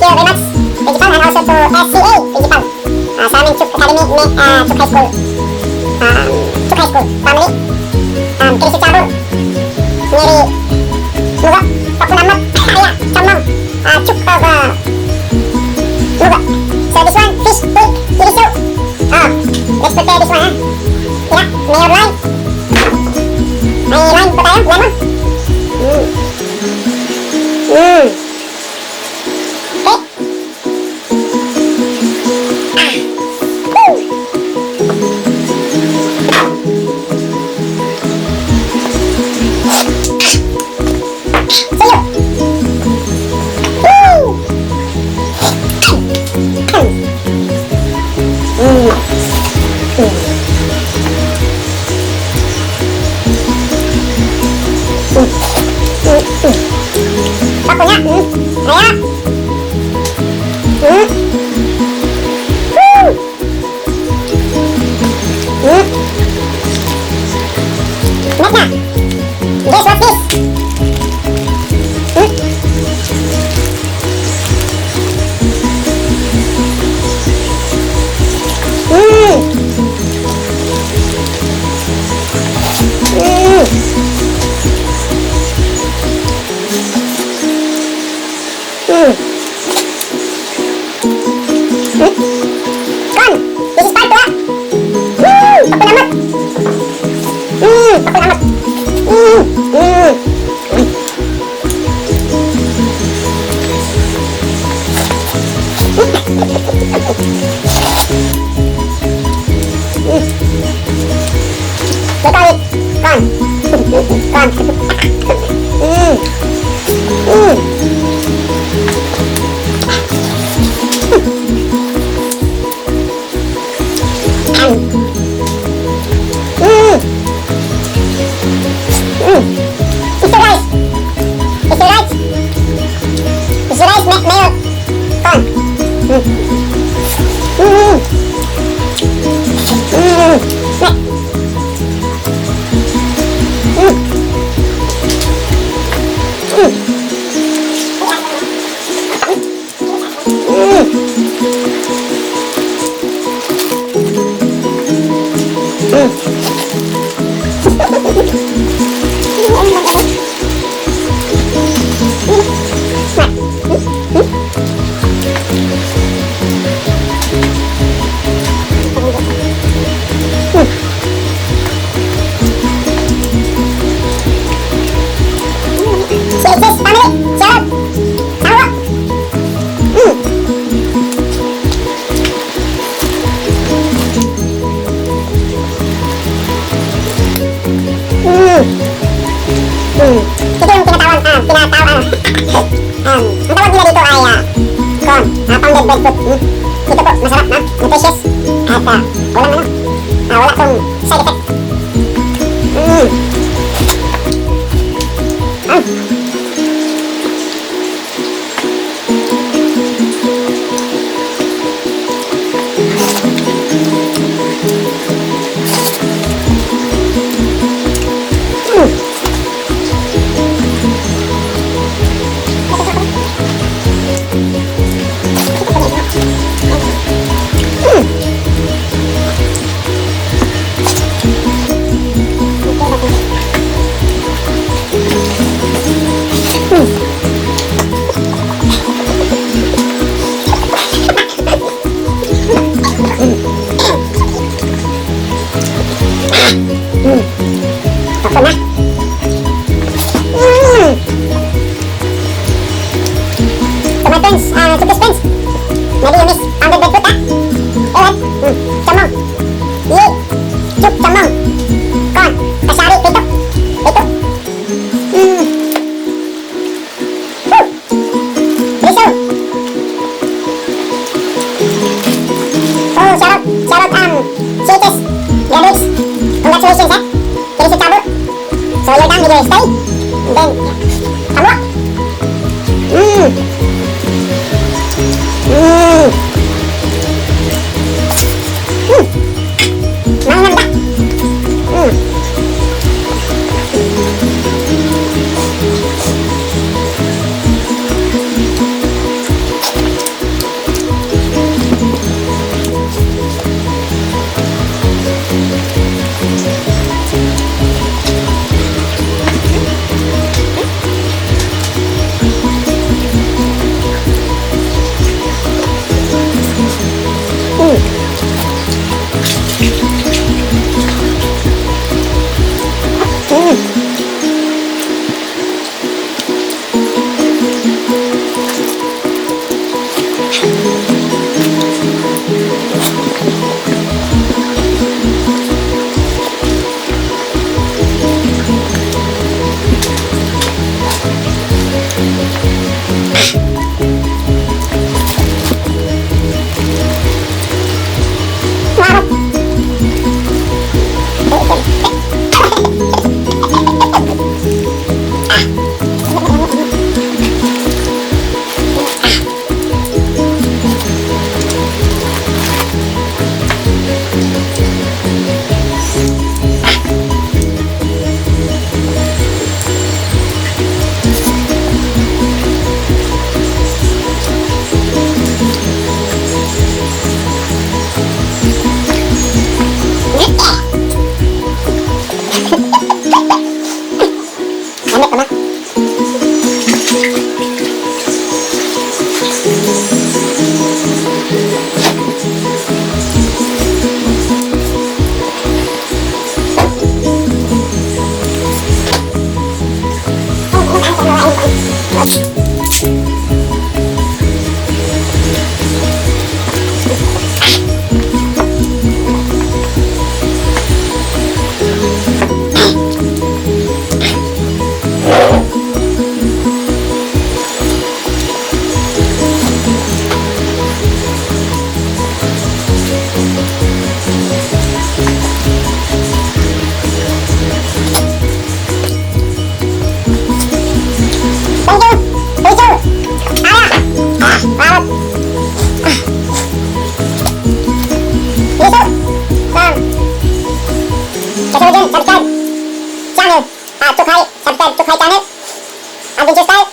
you very much, Principal, and also to SCA, Principal. Sa aming Chuk Academy, Chuk High School. Chuk High School, family. Kirisi Chabur, Miri, Muga, Pakunamat, Aya, Chamang, Chuk of Muga. So this one, fish, pig, kirisu. Let's prepare this one, Yeah, mayor lime. May lime po tayo, lemon. Okay. Pakunya, ayo. Nekna, guess what's this? Kon, this is part 2. Pakunamat. Pakunamat. Look at it, Kon. Kon. It's the rice, mayo, Kon. Ito yung tinatawag, ang tawag nila dito ay corn, pounded breadfruit. Ito po, masarap na, nutritious, at wala tong side effect. Ako na. So my friends, Chukis friends, maybe you miss pounded breadfruit, Ewan, chamong, yay, chuk, chamong, corn, kasari, pito, pito. Riso. Oh, shout out, CHS, graduates, congratulations, Kirisi Chabur. So you're done with your study, and then, come on. Mainam tak? Adventure style.